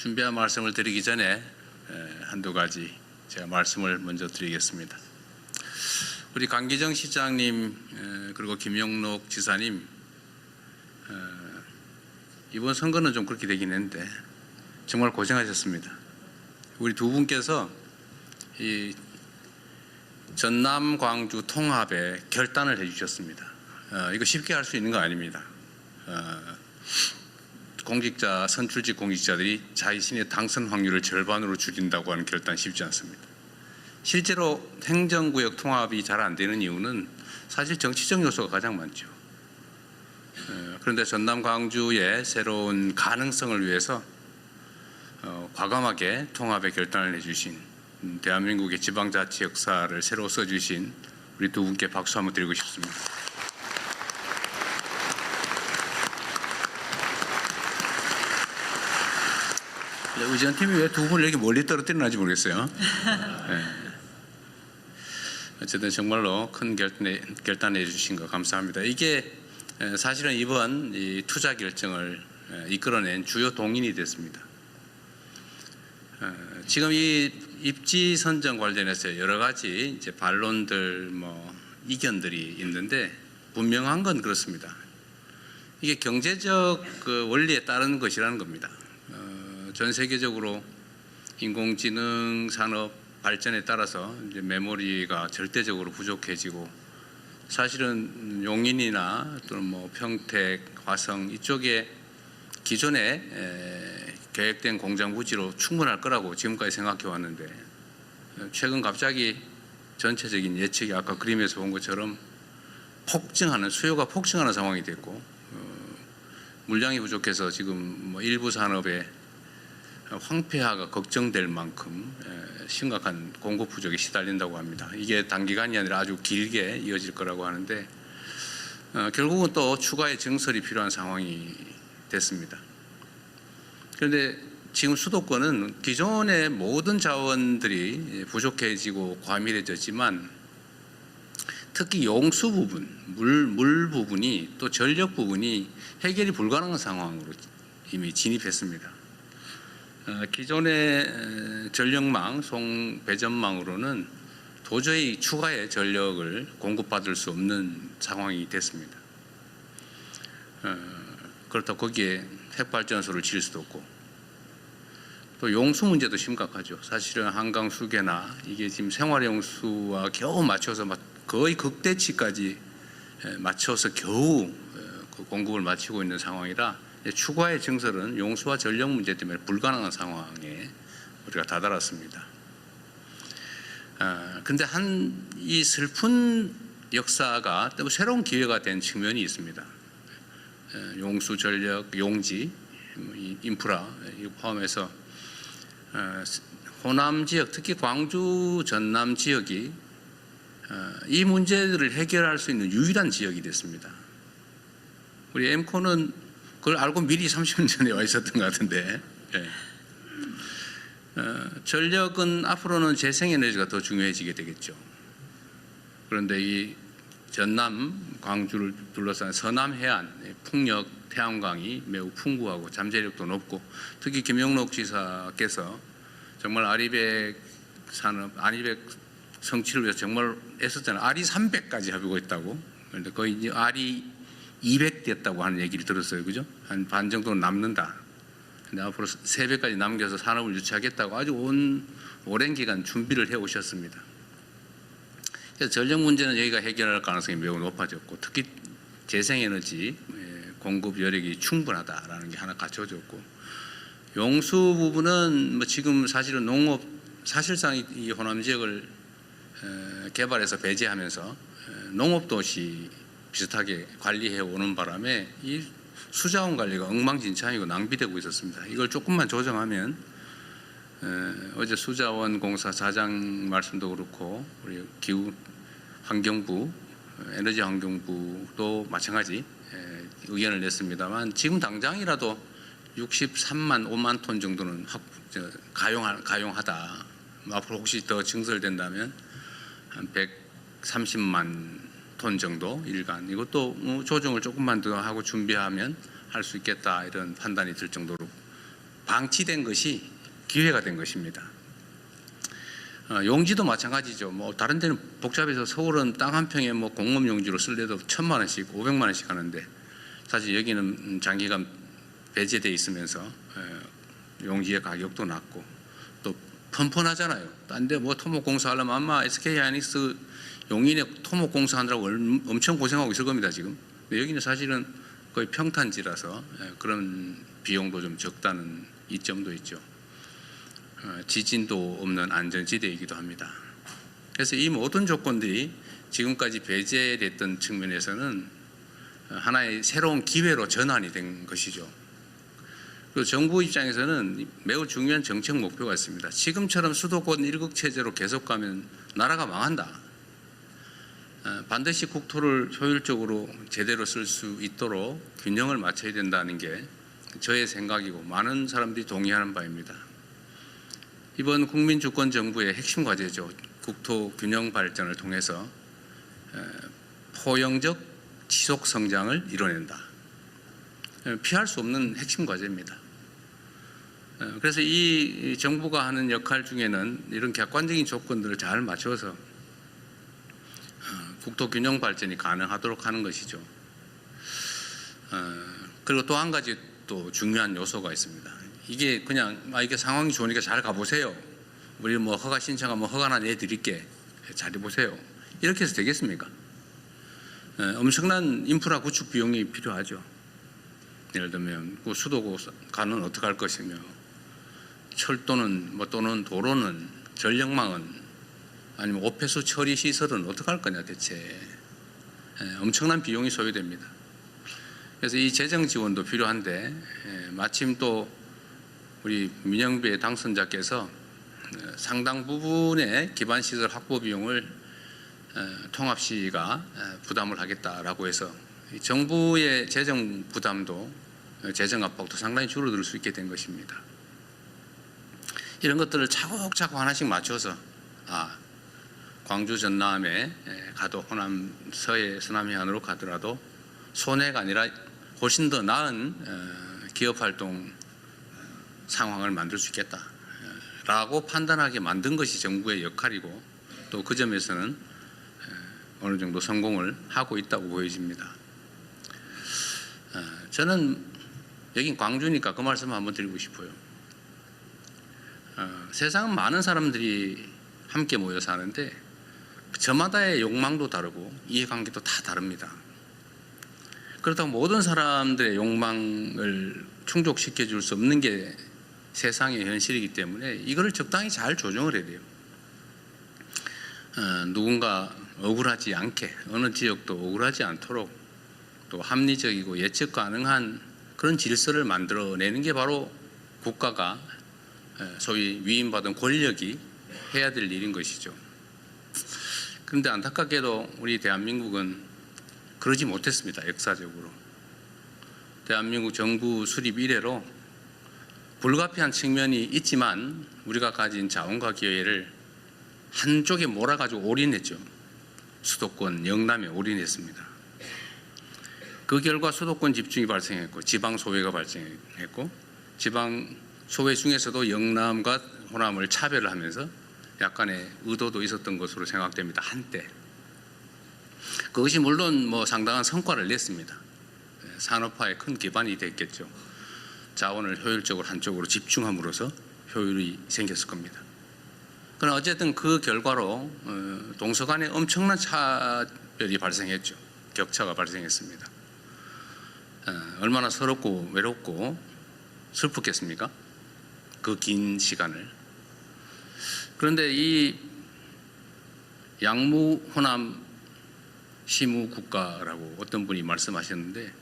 준비한 말씀을 드리기 전에 한두 가지 제가 말씀을 먼저 드리겠습니다. 우리 강기정 시장님 그리고 김영록 지사님 이번 선거는 좀 그렇게 되긴 했는데 정말 고생하셨습니다. 우리 두 분께서 이 전남 광주 통합에 결단을 해주셨습니다. 이거 쉽게 할 수 있는 거 아닙니다. 공직자, 선출직 공직자들이 자신의 당선 확률을 절반으로 줄인다고 하는 결단 쉽지 않습니다. 실제로 행정구역 통합이 잘 안 되는 이유는 사실 정치적 요소가 가장 많죠. 그런데 전남 광주의 새로운 가능성을 위해서 과감하게 통합의 결단을 해주신 대한민국의 지방자치 역사를 새로 써주신 우리 두 분께 박수 한번 드리고 싶습니다. 의전팀이 왜 두 분을 이렇게 멀리 떨어뜨리는지 모르겠어요. 네. 어쨌든 정말로 큰 결단해 주신 거 감사합니다. 이게 사실은 이번 이 투자 결정을 이끌어낸 주요 동인이 됐습니다. 지금 이 입지 선정 관련해서 여러 가지 이제 반론들, 이견들이 있는데 분명한 건 그렇습니다. 이게 경제적 그 원리에 따른 것이라는 겁니다. 전 세계적으로 인공지능 산업 발전에 따라서 이제 메모리가 절대적으로 부족해지고 사실은 용인이나 또는 평택, 화성 이쪽에 기존에 계획된 공장 부지로 충분할 거라고 지금까지 생각해 왔는데 최근 갑자기 전체적인 예측이 아까 그림에서 본 것처럼 수요가 폭증하는 상황이 됐고 물량이 부족해서 지금 일부 산업에 황폐화가 걱정될 만큼 심각한 공급 부족에 시달린다고 합니다. 이게 단기간이 아니라 아주 길게 이어질 거라고 하는데 결국은 또 추가의 증설이 필요한 상황이 됐습니다. 그런데 지금 수도권은 기존의 모든 자원들이 부족해지고 과밀해졌지만 특히 용수 부분, 물 부분이 또 전력 부분이 해결이 불가능한 상황으로 이미 진입했습니다. 기존의 전력망, 송배전망으로는 도저히 추가의 전력을 공급받을 수 없는 상황이 됐습니다. 그렇다고 거기에 핵발전소를 지을 수도 없고 또 용수 문제도 심각하죠. 사실은 한강 수계나 이게 지금 생활용수와 겨우 맞춰서 거의 극대치까지 맞춰서 겨우 그 공급을 마치고 있는 상황이라 추가의 증설은 용수와 전력 문제 때문에 불가능한 상황에 우리가 다다랐습니다. 근데 이 슬픈 역사가 또 새로운 기회가 된 측면이 있습니다. 용수, 전력, 용지, 인프라 포함해서 호남 지역, 특히 광주, 전남 지역이 이 문제들을 해결할 수 있는 유일한 지역이 됐습니다. 우리 엠코는 그걸 알고 미리 30년 전에 와 있었던 것 같은데 전력은 앞으로는 재생에너지가 더 중요해지게 되겠죠. 그런데 이 전남, 광주를 둘러싼 서남 해안, 풍력, 태양광이 매우 풍부하고 잠재력도 높고 특히 김영록 지사께서 정말 아리백 성취를 위해서 정말 애썼잖아요. 아리 300까지 하고 있다고. 그런데 거의 이제 아리 200 됐다고 하는 얘기를 들었어요. 그죠? 한 반 정도는 남는다. 근데 앞으로 3배까지 남겨서 산업을 유치하겠다고 아주 오랜 기간 준비를 해 오셨습니다. 그래서 전력 문제는 여기가 해결할 가능성이 매우 높아졌고 특히 재생에너지 공급 여력이 충분하다라는 게 하나 갖춰졌고 용수 부분은 지금 사실은 사실상 이 호남 지역을 개발해서 배제하면서 농업도시 비슷하게 관리해 오는 바람에 이 수자원 관리가 엉망진창이고 낭비되고 있었습니다. 이걸 조금만 조정하면 어제 수자원공사 사장 말씀도 그렇고 우리 기후환경부, 에너지환경부도 마찬가지 의견을 냈습니다만 지금 당장이라도 63만 5만 톤 정도는 가용하다. 앞으로 혹시 더 증설된다면 한 130만 톤 정도 일간 이것도 조정을 조금만 더 하고 준비하면 할 수 있겠다 이런 판단이 들 정도로 방치된 것이 기회가 된 것입니다. 용지도 마찬가지죠. 뭐 다른 데는 복잡해서 서울은 땅 한 평에 뭐 공업 용지로 쓸래도 1,000만 원씩, 500만 원씩 하는데 사실 여기는 장기간 배제돼 있으면서 용지의 가격도 낮고 또 펀펀하잖아요. 딴 데 뭐 토목공사 하려면 아마 SK하이닉스 용인에 토목공사 하느라고 엄청 고생하고 있을 겁니다 지금. 근데 여기는 사실은 거의 평탄지라서 그런 비용도 좀 적다는 이점도 있죠. 지진도 없는 안전지대이기도 합니다. 그래서 이 모든 조건들이 지금까지 배제됐던 측면에서는 하나의 새로운 기회로 전환이 된 것이죠. 그리고 정부 입장에서는 매우 중요한 정책 목표가 있습니다. 지금처럼 수도권 일극 체제로 계속 가면 나라가 망한다. 반드시 국토를 효율적으로 제대로 쓸 수 있도록 균형을 맞춰야 된다는 게 저의 생각이고 많은 사람들이 동의하는 바입니다. 이번 국민주권정부의 핵심 과제죠. 국토 균형 발전을 통해서 포용적 지속 성장을 이뤄낸다. 피할 수 없는 핵심 과제입니다. 그래서 이 정부가 하는 역할 중에는 이런 객관적인 조건들을 잘 맞춰서 국토 균형 발전이 가능하도록 하는 것이죠. 그리고 또 한 가지 또 중요한 요소가 있습니다. 이게 그냥 이게 상황이 좋으니까 잘 가보세요. 우리 뭐 허가 신청하면 허가나 내드릴게. 잘 해보세요. 이렇게 해서 되겠습니까? 엄청난 인프라 구축 비용이 필요하죠. 예를 들면 수도가는 어떻게 할 것이며 철도는 또는 도로는 전력망은 아니면 오폐수 처리 시설은 어떻게 할 거냐 대체. 엄청난 비용이 소요됩니다. 그래서 이 재정 지원도 필요한데 마침 또 우리 민영배 당선자께서 상당 부분의 기반시설 확보 비용을 통합시가 부담을 하겠다라고 해서 정부의 재정 부담도 재정 압박도 상당히 줄어들 수 있게 된 것입니다. 이런 것들을 차곡차곡 하나씩 맞춰서 광주 전남에 가도 호남 서해 서남 해안으로 가더라도 손해가 아니라 훨씬 더 나은 기업활동 상황을 만들 수 있겠다라고 판단하게 만든 것이 정부의 역할이고 또 그 점에서는 어느 정도 성공을 하고 있다고 보여집니다. 저는 여긴 광주니까 그 말씀을 한번 드리고 싶어요. 세상은 많은 사람들이 함께 모여 사는데 저마다의 욕망도 다르고 이해관계도 다 다릅니다. 그렇다고 모든 사람들의 욕망을 충족시켜 줄 수 없는 게 세상의 현실이기 때문에 이거를 적당히 잘 조정을 해야 돼요. 누군가 억울하지 않게 어느 지역도 억울하지 않도록 또 합리적이고 예측 가능한 그런 질서를 만들어내는 게 바로 국가가 소위 위임받은 권력이 해야 될 일인 것이죠. 그런데 안타깝게도 우리 대한민국은 그러지 못했습니다. 역사적으로. 대한민국 정부 수립 이래로 불가피한 측면이 있지만 우리가 가진 자원과 기회를 한쪽에 몰아가지고 올인했죠. 수도권, 영남에 올인했습니다. 그 결과 수도권 집중이 발생했고 지방 소외가 발생했고 지방 소외 중에서도 영남과 호남을 차별을 하면서 약간의 의도도 있었던 것으로 생각됩니다. 한때. 그것이 물론 상당한 성과를 냈습니다. 산업화에 큰 기반이 됐겠죠. 자원을 효율적으로 한쪽으로 집중함으로써 효율이 생겼을 겁니다. 그러나 어쨌든 그 결과로 동서 간에 엄청난 차별이 발생했죠. 격차가 발생했습니다. 얼마나 서럽고 외롭고 슬프겠습니까? 그 긴 시간을. 그런데 이 양무 호남 시무 국가라고 어떤 분이 말씀하셨는데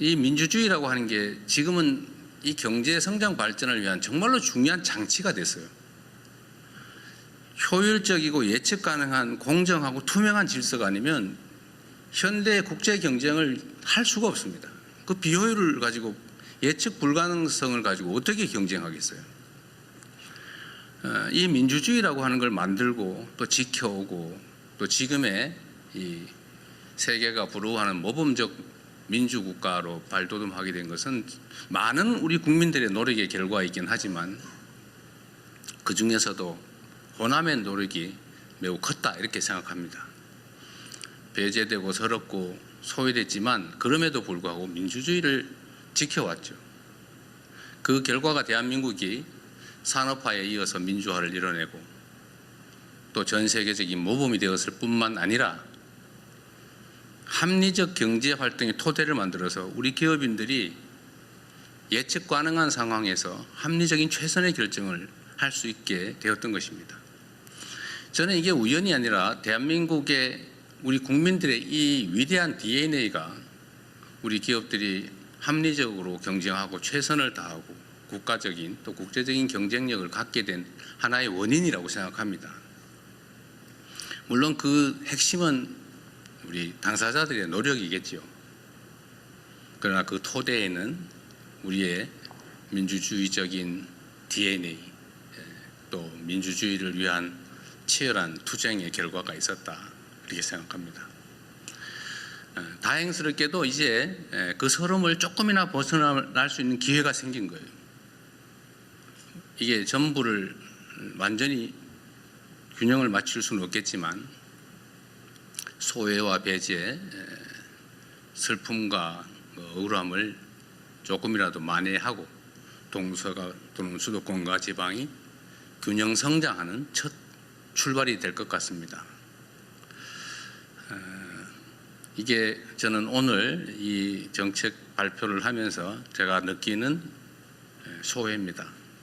이 민주주의라고 하는 게 지금은 이 경제 성장 발전을 위한 정말로 중요한 장치가 됐어요. 효율적이고 예측 가능한 공정하고 투명한 질서가 아니면 현대 국제 경쟁을 할 수가 없습니다. 그 비효율을 가지고 예측 불가능성을 가지고 어떻게 경쟁하겠어요? 이 민주주의라고 하는 걸 만들고 또 지켜오고 또 지금의 이 세계가 부러워하는 모범적 민주국가로 발돋움하게 된 것은 많은 우리 국민들의 노력의 결과이긴 하지만 그 중에서도 호남의 노력이 매우 컸다 이렇게 생각합니다. 배제되고 서럽고 소외됐지만 그럼에도 불구하고 민주주의를 지켜왔죠. 그 결과가 대한민국이 산업화에 이어서 민주화를 이뤄내고 또 전 세계적인 모범이 되었을 뿐만 아니라 합리적 경제 활동의 토대를 만들어서 우리 기업인들이 예측 가능한 상황에서 합리적인 최선의 결정을 할 수 있게 되었던 것입니다. 저는 이게 우연이 아니라 대한민국의 우리 국민들의 이 위대한 DNA가 우리 기업들이 합리적으로 경쟁하고 최선을 다하고 국가적인 또 국제적인 경쟁력을 갖게 된 하나의 원인이라고 생각합니다. 물론 그 핵심은 우리 당사자들의 노력이겠죠. 그러나 그 토대에는 우리의 민주주의적인 DNA 또 민주주의를 위한 치열한 투쟁의 결과가 있었다 이렇게 생각합니다. 다행스럽게도 이제 그 서름을 조금이나 벗어날 수 있는 기회가 생긴 거예요. 이게 전부를 완전히 균형을 맞출 수는 없겠지만 소외와 배제, 슬픔과 억울함을 조금이라도 만회하고 동서가 또는 수도권과 지방이 균형 성장하는 첫 출발이 될 것 같습니다. 이게 저는 오늘 이 정책 발표를 하면서 제가 느끼는 소회입니다.